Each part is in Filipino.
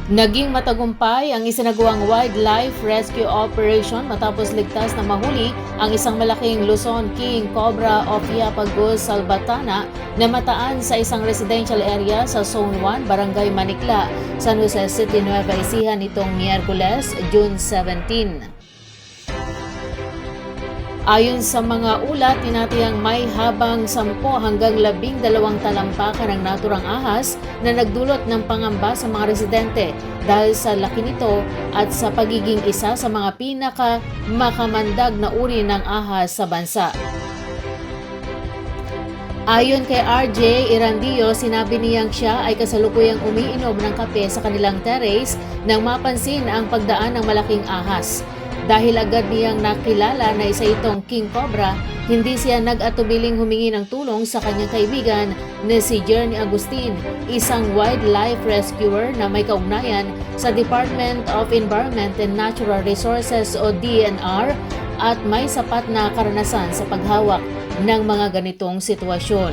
Naging matagumpay ang isinagawang wildlife rescue operation matapos ligtas na mahuli ang isang malaking Luzon King Cobra o Fiapagus salvatana na mataan sa isang residential area sa Zone 1, Barangay Manikla, San Jose City, Nueva Ecija nitong Miyerkules, June 17. Ayon sa mga ulat, tinatayang may habang 10 hanggang 12 talampakan ng naturang ahas na nagdulot ng pangamba sa mga residente dahil sa laki nito at sa pagiging isa sa mga pinaka-makamandag na uri ng ahas sa bansa. Ayon kay RJ Irandio, sinabi niyang siya ay kasalukuyang umiinom ng kape sa kanilang terrace nang mapansin ang pagdaan ng malaking ahas. Dahil agad niyang nakilala na isa itong King Cobra, hindi siya nag-atubiling humingi ng tulong sa kanyang kaibigan na si Jerny Agustin, isang wildlife rescuer na may kaugnayan sa Department of Environment and Natural Resources o DNR at may sapat na karanasan sa paghawak ng mga ganitong sitwasyon.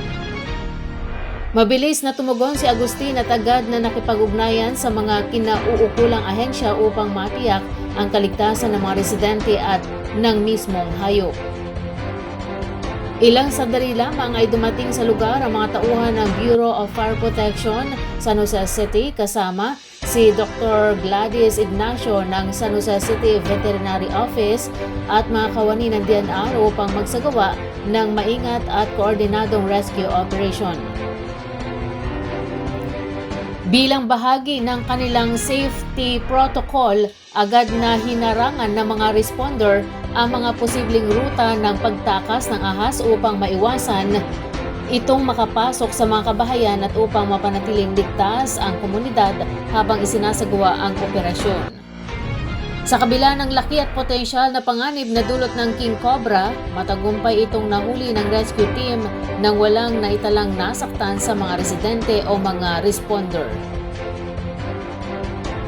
Mabilis na tumugon si Agustin at agad na nakipag-ugnayan sa mga kinauukulang ahensya upang matiyak ang kaligtasan ng mga residente at ng mismong hayop. Ilang sandali lamang ay dumating sa lugar ang mga tauhan ng Bureau of Fire Protection San Jose City kasama si Dr. Gladys Ignacio ng San Jose City Veterinary Office at mga kawani ng DNR upang magsagawa ng maingat at koordinadong rescue operation. Bilang bahagi ng kanilang safety protocol, agad na hinarangan ng mga responder ang mga posibleng ruta ng pagtakas ng ahas upang maiwasan itong makapasok sa mga kabahayan at upang mapanatiling ligtas ang komunidad habang isinasagawa ang operasyon. Sa kabila ng laki at potensyal na panganib na dulot ng King Cobra, matagumpay itong nahuli ng rescue team nang walang naitalang nasaktan sa mga residente o mga responder.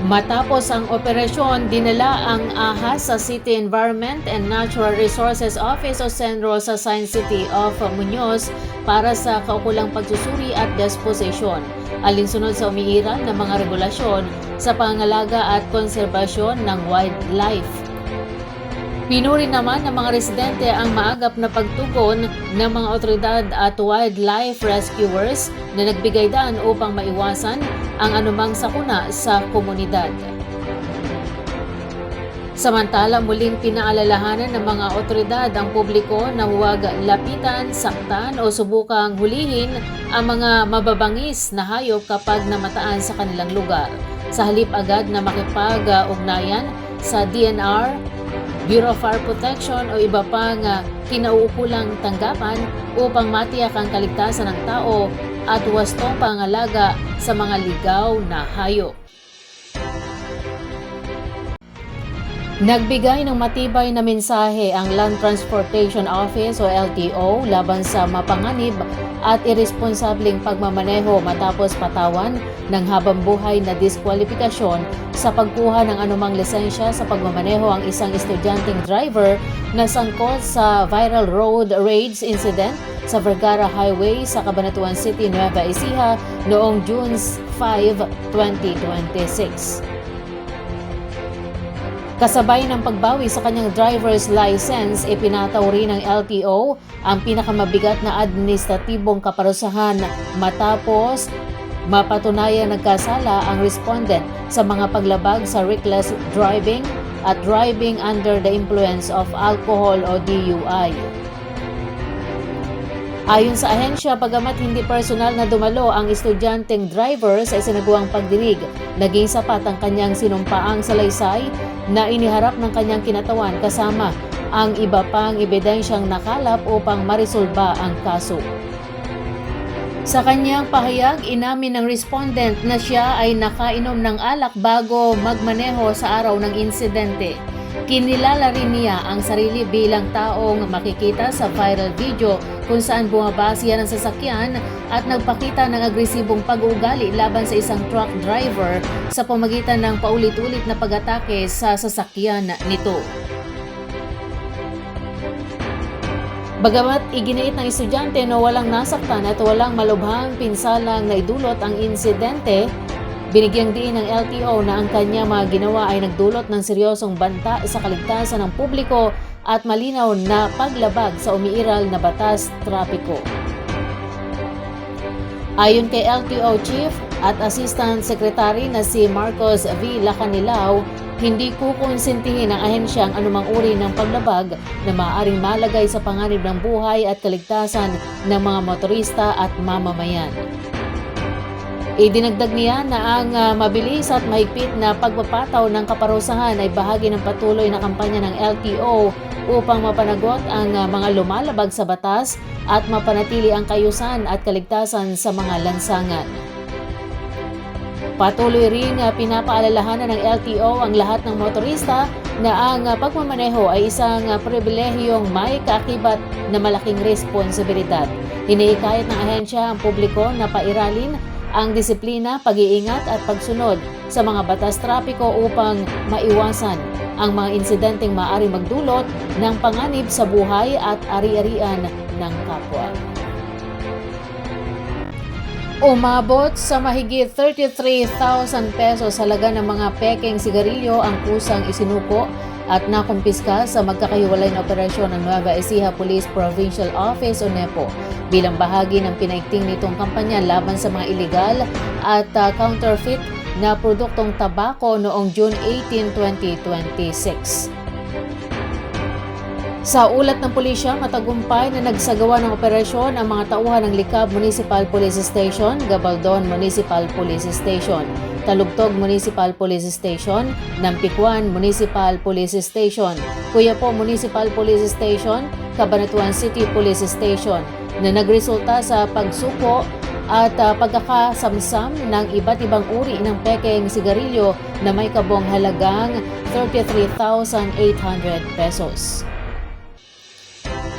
Matapos ang operasyon, dinala ang ahas sa City Environment and Natural Resources Office o CENRO sa Science City of Muñoz para sa kaukulang pagsusuri at disposition, alinsunod sa umiiral na mga regulasyon sa pangangalaga at konserbasyon ng wildlife. Pinuri naman ng mga residente ang maagap na pagtugon ng mga otoridad at wildlife rescuers na nagbigay daan upang maiwasan ang anumang sakuna sa komunidad. Samantala, muling pinaalalahanan ng mga otoridad ang publiko na huwag lapitan, saktan o subukang hulihin ang mga mababangis na hayop kapag namataan sa kanilang lugar. Sa halip agad na makipag-ugnayan sa DNR, Bureau of Fire Protection o iba pang kinauukulang tanggapan upang matiyak ang kaligtasan ng tao at wastong pangalaga sa mga ligaw na hayop. Nagbigay ng matibay na mensahe ang Land Transportation Office o LTO laban sa mapanganib at irresponsableng pagmamaneho matapos patawan ng habambuhay na diskwalifikasyon sa pagkuha ng anumang lisensya sa pagmamaneho ang isang estudyanteng driver na sangkot sa viral road rage incident sa Vergara Highway sa Cabanatuan City, Nueva Ecija noong June 5, 2026. Kasabay ng pagbawi sa kanyang driver's license, ipinataw rin ng LTO ang pinakamabigat na administratibong kaparusahan matapos mapatunayang nagkasala ang respondent sa mga paglabag sa reckless driving at driving under the influence of alcohol o DUI. Ayon sa ahensya, pagamat hindi personal na dumalo ang estudyanteng driver sa isinagawang pagdinig, naging sapat ang kanyang sinumpaang salaysay na iniharap ng kanyang kinatawan kasama ang iba pang ebidensyang nakalap upang marisolba ang kaso. Sa kanyang pahayag, inamin ng respondent na siya ay nakainom ng alak bago magmaneho sa araw ng insidente. Kinilala rin niya ang sarili bilang taong makikita sa viral video kung saan bumaba siya ng sasakyan at nagpakita ng agresibong pag-uugali laban sa isang truck driver sa pamagitan ng paulit-ulit na pag-atake sa sasakyan nito. Bagamat iginiit ng estudyante na walang nasaktan at walang malubhang pinsalang naidulot ang insidente, Binigyang diin ng LTO na ang kanya mga ginawa ay nagdulot ng seryosong banta sa kaligtasan ng publiko at malinaw na paglabag sa umiiral na batas trapiko. Ayon kay LTO Chief at Assistant Secretary na si Marcos V. Lacanilao, hindi kukonsintihin ng ahensya ang anumang uri ng paglabag na maaaring malagay sa panganib ng buhay at kaligtasan ng mga motorista at mamamayan. Idinagdag niya na ang mabilis at mahigpit na pagpapataw ng kaparusahan ay bahagi ng patuloy na kampanya ng LTO upang mapanagot ang mga lumalabag sa batas at mapanatili ang kayusan at kaligtasan sa mga lansangan. Patuloy rin pinapaalalahanan ng LTO ang lahat ng motorista na ang pagmamaneho ay isang pribilehiyong may kaakibat na malaking responsibilidad. Hinihikayat ng ahensya ang publiko na pairalin ang disiplina, pag-iingat at pagsunod sa mga batas trapiko upang maiwasan ang mga insidenteng maaaring magdulot ng panganib sa buhay at ari-arian ng kapwa. Umabot sa mahigit 33,000 pesos halaga ng mga pekeng sigarilyo ang kusang isinuko at nakumpiska sa magkakahiwalay na operasyon ng Nueva Ecija Police Provincial Office o NEPO bilang bahagi ng pinaigting nitong kampanya laban sa mga illegal at counterfeit na produktong tabako noong June 18, 2026. Sa ulat ng pulisya, matagumpay na nagsagawa ng operasyon ang mga tauhan ng Likab Municipal Police Station, Gabaldon Municipal Police Station, Talugtog Municipal Police Station, Nampikwan Municipal Police Station, Cuyapo Municipal Police Station, Cabanatuan City Police Station na nagresulta sa pagsuko at pagkakasamsam ng iba't ibang uri ng pekeng sigarilyo na may kabong halagang 33,800 pesos.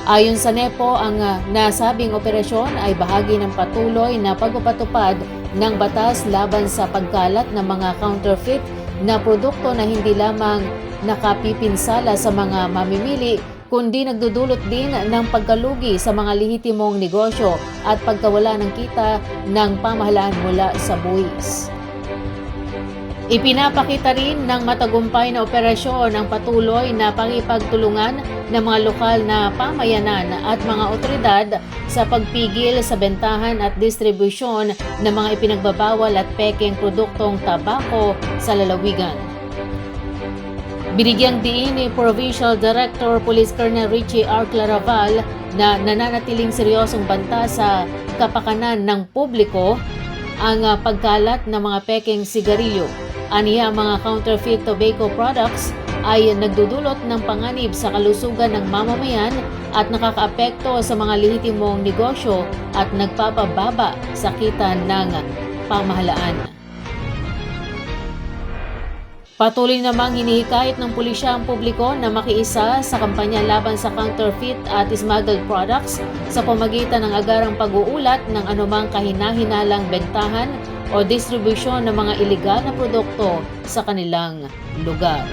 Ayon sa NEPO, ang nasabing operasyon ay bahagi ng patuloy na pagpapatupad ng batas laban sa pagkalat ng mga counterfeit na produkto na hindi lamang nakapipinsala sa mga mamimili kundi nagdudulot din ng pagkalugi sa mga lehitimong negosyo at pagkawala ng kita ng pamahalaan mula sa buwis. Ipinapakita rin ng matagumpay na operasyon ang patuloy na pakipagtulungan ng mga lokal na pamayanan at mga otoridad sa pagpigil sa bentahan at distribusyon ng mga ipinagbabawal at pekeng produktong tabako sa lalawigan. Binigyang diin ni Provincial Director Police Colonel Richie R. Claraval na nananatiling seryosong banta sa kapakanan ng publiko ang pagkalat ng mga pekeng sigarilyo. Aniya, ang mga counterfeit tobacco products ay nagdudulot ng panganib sa kalusugan ng mamamayan at nakakaapekto sa mga lehitimong negosyo at nagpapababa sa kita ng pamahalaan. Patuloy namang hinihikayat ng pulisya ang publiko na makiisa sa kampanya laban sa counterfeit at smuggled products sa pamagitan ng agarang pag-uulat ng anumang kahina-hinalang bentahan o distribusyon ng mga iligal na produkto sa kanilang lugar.